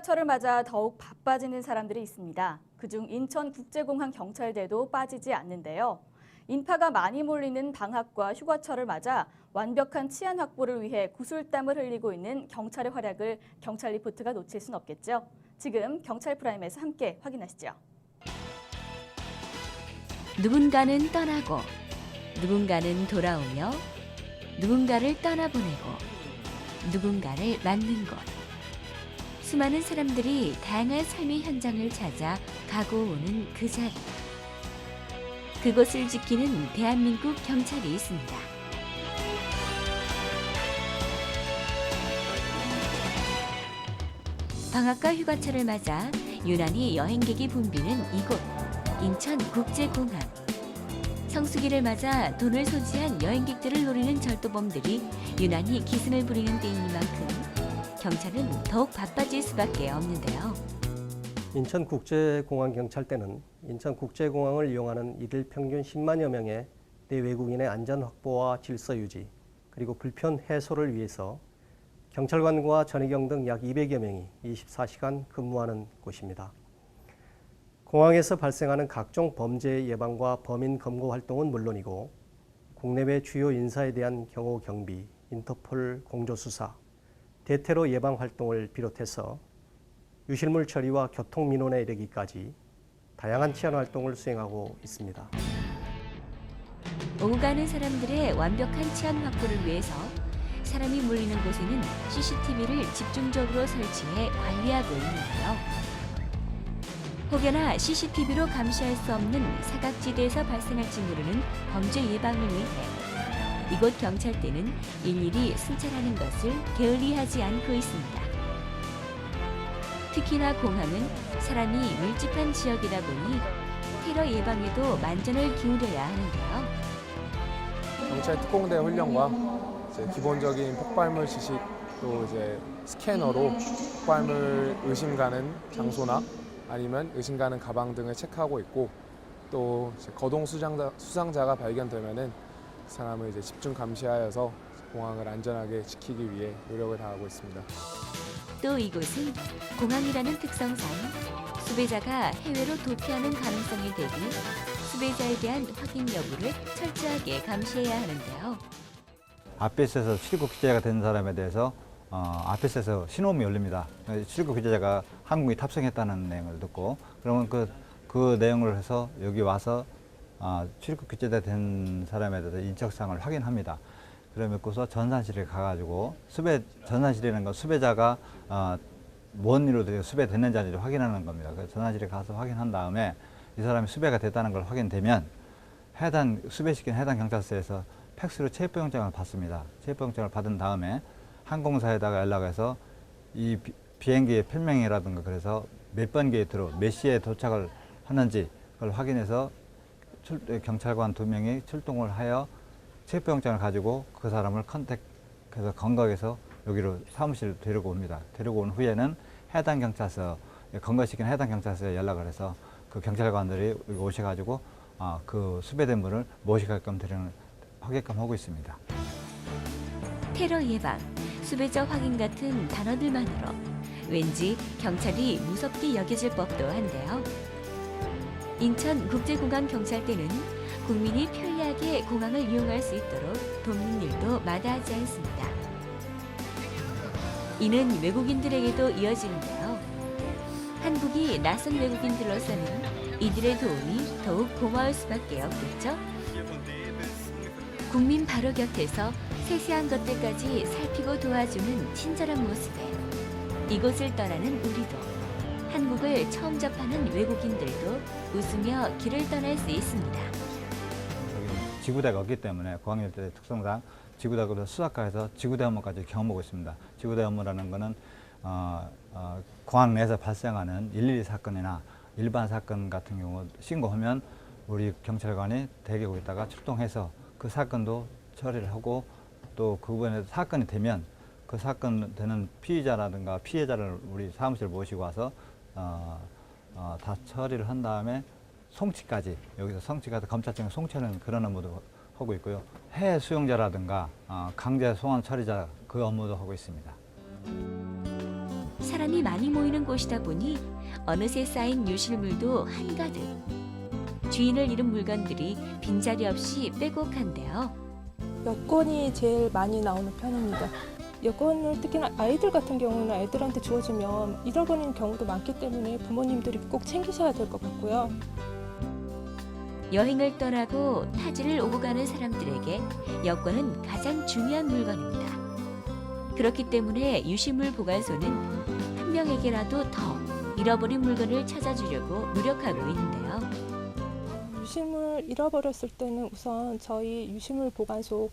휴가철을 맞아 더욱 바빠지는 사람들이 있습니다. 그중 인천국제공항 경찰대도 빠지지 않는데요. 인파가 많이 몰리는 방학과 휴가철을 맞아 완벽한 치안 확보를 위해 구슬땀을 흘리고 있는 경찰의 활약을 경찰 리포트가 놓칠 순 없겠죠. 지금 경찰 프라임에서 함께 확인하시죠. 누군가는 떠나고 누군가는 돌아오며 누군가를 떠나보내고 누군가를 맞는 곳. 수많은 사람들이 다양한 삶의 현장을 찾아 가고 오는 그 자리. 그곳을 지키는 대한민국 경찰이 있습니다. 방학과 휴가철을 맞아 유난히 여행객이 붐비는 이곳, 인천국제공항. 성수기를 맞아 돈을 소지한 여행객들을 노리는 절도범들이 유난히 기승을 부리는 때이니만큼 경찰은 더욱 바빠질 수밖에 없는데요. 인천국제공항 경찰대는 인천국제공항을 이용하는 이들 평균 10만여 명의 내외국인의 안전 확보와 질서 유지, 그리고 불편 해소를 위해서 경찰관과 전위경 등 약 200여 명이 24시간 근무하는 곳입니다. 공항에서 발생하는 각종 범죄 예방과 범인 검거 활동은 물론이고 국내외 주요 인사에 대한 경호 경비, 인터폴 공조 수사, 대테러 예방 활동을 비롯해서 유실물 처리와 교통 민원에 이르기까지 다양한 치안 활동을 수행하고 있습니다. 오고 가는 사람들의 완벽한 치안 확보를 위해서 사람이 몰리는 곳에는 CCTV를 집중적으로 설치해 관리하고 있는데요. 혹여나 CCTV로 감시할 수 없는 사각지대에서 발생할지 모르는 범죄 예방을 위해 이곳 경찰대는 일일이 순찰하는 것을 게을리하지 않고 있습니다. 특히나 공항은 사람이 밀집한 지역이다 보니 테러 예방에도 만전을 기울여야 하는데요. 경찰 특공대 훈련과 이제 기본적인 폭발물 지식, 또 이제 스캐너로 폭발물 의심 가는 장소나 아니면 의심 가는 가방 등을 체크하고 있고, 또 이제 거동 수상자가 발견되면은 그 사람을 이제 집중 감시하여서 공항을 안전하게 지키기 위해 노력을 다하고 있습니다. 또 이곳은 공항이라는 특성상 수배자가 해외로 도피하는 가능성이 대비 수배자에 대한 확인 여부를 철저하게 감시해야 하는데요. 앞에서 출국 기자가 된 사람에 대해서 앞에서 신호음이 울립니다. 출국 기자가 항공기 탑승했다는 내용을 듣고, 그러면 그 내용을 해서 여기 와서 출국 기자가 된 사람에 대해서 인적사항을 확인합니다. 그러면서 전산실에 가가지고 전산실이라는 건 수배자가 뭔 일로 수배됐는지 아닌지 확인하는 겁니다. 그래서 전산실에 가서 확인한 다음에 이 사람이 수배가 됐다는 걸 확인되면 수배시킨 해당 경찰서에서 팩스로 체포영장을 받습니다. 체포영장을 받은 다음에 항공사에다가 연락해서 이 비행기의 편명이라든가 그래서 몇 번기에 몇 시에 도착을 하는지 그걸 확인해서 경찰관 2명이 출동을 하여 체포영장을 가지고 그 사람을 컨택해서 건거해서 여기로 사무실로 데리고 옵니다. 데리고 온 후에는 해당 경찰서, 건거시킨 해당 경찰서에 연락을 해서 그 경찰관들이 여기 오셔가지고 그 수배된 분을 모시게끔 하게끔 하고 있습니다. 테러 예방, 수배자 확인 같은 단어들만으로 왠지 경찰이 무섭게 여겨질 법도 한데요. 인천국제공항 경찰대는 국민이 편리하게 공항을 이용할 수 있도록 돕는 일도 마다하지 않습니다. 이는 외국인들에게도 이어지는데요. 한국이 낯선 외국인들로서는 이들의 도움이 더욱 고마울 수밖에 없겠죠. 국민 바로 곁에서 세세한 것들까지 살피고 도와주는 친절한 모습에 이곳을 떠나는 우리도, 한국을 처음 접하는 외국인들도 웃으며 길을 떠날 수 있습니다. 여기 지구대가 없기 때문에 공항일대 특성상 지구대가 수사과에서 지구대 업무까지 경험하고 있습니다. 지구대 업무라는 것은 공항 내에서 발생하는 112 사건이나 일반 사건 같은 경우 신고하면 우리 경찰관이 대기하고 있다가 출동해서 그 사건도 처리를 하고, 또 그분에 사건이 되면 그 사건 되는 피의자라든가 피해자를 우리 사무실 모시고 와서 다 처리를 한 다음에 송치까지, 여기서 송치까지 검찰청에 송치하는 그런 업무도 하고 있고요. 해외 수용자라든가 강제 송환 처리자 그 업무도 하고 있습니다. 사람이 많이 모이는 곳이다 보니 어느새 쌓인 유실물도 한가득. 주인을 잃은 물건들이 빈자리 없이 빼곡한데요. 여권이 제일 많이 나오는 편입니다. 여권을 특히나 아이들 같은 경우는 아이들한테 주어주면 잃어버리는 경우도 많기 때문에 부모님들이 꼭 챙기셔야 될 것 같고요. 여행을 떠나고 타지를 오고 가는 사람들에게 여권은 가장 중요한 물건입니다. 그렇기 때문에 유실물 보관소는 한 명에게라도 더 잃어버린 물건을 찾아주려고 노력하고 있는데요. 유실물 잃어버렸을 때는 우선 저희 유실물 보관소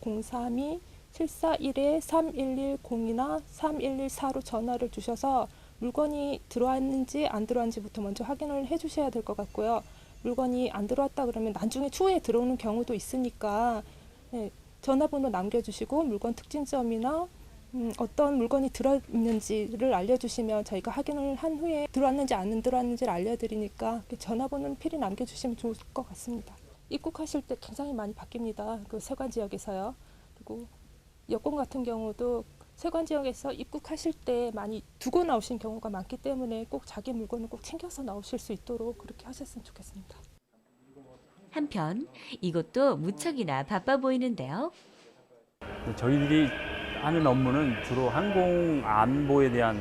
032-741-3110이나 3114로 전화를 주셔서 물건이 들어왔는지 안 들어왔는지부터 먼저 확인을 해주셔야 될 것 같고요. 물건이 안 들어왔다 그러면 나중에 추후에 들어오는 경우도 있으니까 전화번호 남겨주시고 물건 특징점이나 어떤 물건이 들어있는지를 알려주시면 저희가 확인을 한 후에 들어왔는지 안 들어왔는지를 알려드리니까 전화번호는 필히 남겨주시면 좋을 것 같습니다. 입국하실 때 굉장히 많이 바뀝니다. 그 세관 지역에서요. 그리고 여권 같은 경우도 세관 지역에서 입국하실 때 많이 두고 나오신 경우가 많기 때문에 꼭 자기 물건을 꼭 챙겨서 나오실 수 있도록 그렇게 하셨으면 좋겠습니다. 한편 이곳도 무척이나 바빠 보이는데요. 저희들이 하는 업무는 주로 항공기 안보에 대한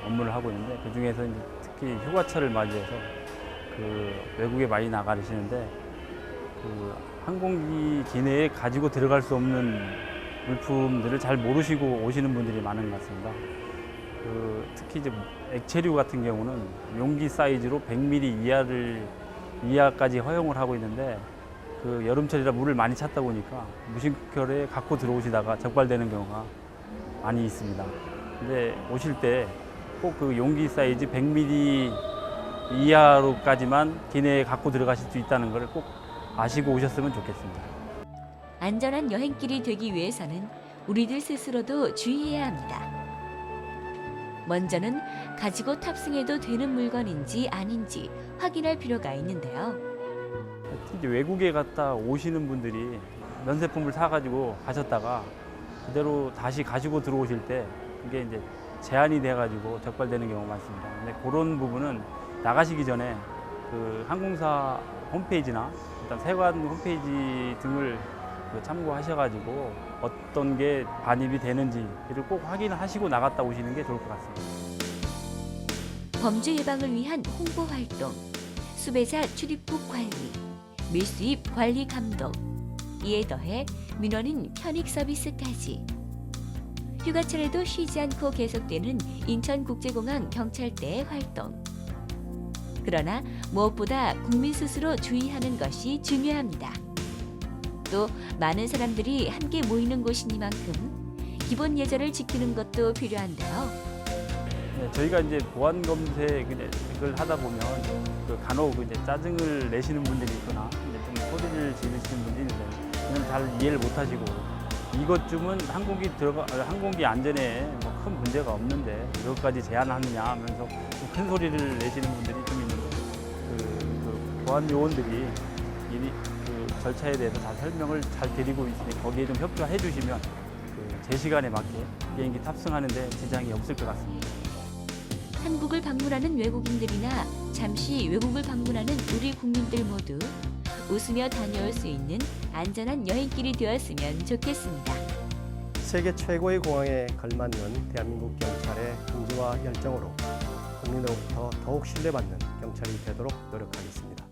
업무를 하고 있는데 그 중에서 이제 특히 휴가철을 맞이해서 그 외국에 많이 나가시는데 그 항공기 기내에 가지고 들어갈 수 없는 물품들을 잘 모르시고 오시는 분들이 많은 것 같습니다. 그 특히 이제 액체류 같은 경우는 용기 사이즈로 100ml 이하까지 허용을 하고 있는데 그 여름철이라 물을 많이 찼다 보니까 무심결에 갖고 들어오시다가 적발되는 경우가 많이 있습니다. 근데 오실 때 꼭 그 용기 사이즈 100ml 이하로까지만 기내에 갖고 들어가실 수 있다는 걸 꼭 아시고 오셨으면 좋겠습니다. 안전한 여행길이 되기 위해서는 우리들 스스로도 주의해야 합니다. 먼저는 가지고 탑승해도 되는 물건인지 아닌지 확인할 필요가 있는데요. 이제 외국에 갔다 오시는 분들이 면세품을 사가지고 가셨다가 그대로 다시 가지고 들어오실 때 그게 이제 제한이 돼가지고 적발되는 경우가 많습니다. 근데 그런 부분은 나가시기 전에 그 항공사 홈페이지나 일단 세관 홈페이지 등을 참고하셔가지고 어떤 게 반입이 되는지를 꼭 확인하시고 나갔다 오시는 게 좋을 것 같습니다. 범죄 예방을 위한 홍보 활동, 수배자 출입국 관리, 밀수입 관리 감독, 이에 더해 민원인 편익 서비스까지. 휴가철에도 쉬지 않고 계속되는 인천국제공항 경찰대의 활동. 그러나 무엇보다 국민 스스로 주의하는 것이 중요합니다. 또 많은 사람들이 함께 모이는 곳이니만큼 기본 예절을 지키는 것도 필요한데요. 네, 저희가 이제 보안 검색을 하다 보면 그 간혹 이제 짜증을 내시는 분들이 있거나 이제 좀 소리를 지르시는 분들이 있는데 그냥 잘 이해를 못하시고 이것쯤은 항공기 안전에 뭐 큰 문제가 없는데 이것까지 제한하느냐 하면서 좀 큰 소리를 내시는 분들이 좀 있는데 그 보안 요원들이 그 절차에 대해서 다 설명을 잘 드리고 있으니 거기에 좀 협조해 주시면 제 시간에 맞게 비행기 탑승하는 데 지장이 없을 것 같습니다. 한국을 방문하는 외국인들이나 잠시 외국을 방문하는 우리 국민들 모두 웃으며 다녀올 수 있는 안전한 여행길이 되었으면 좋겠습니다. 세계 최고의 공항에 걸맞는 대한민국 경찰의 긍지와 열정으로 국민으로부터 더욱 신뢰받는 경찰이 되도록 노력하겠습니다.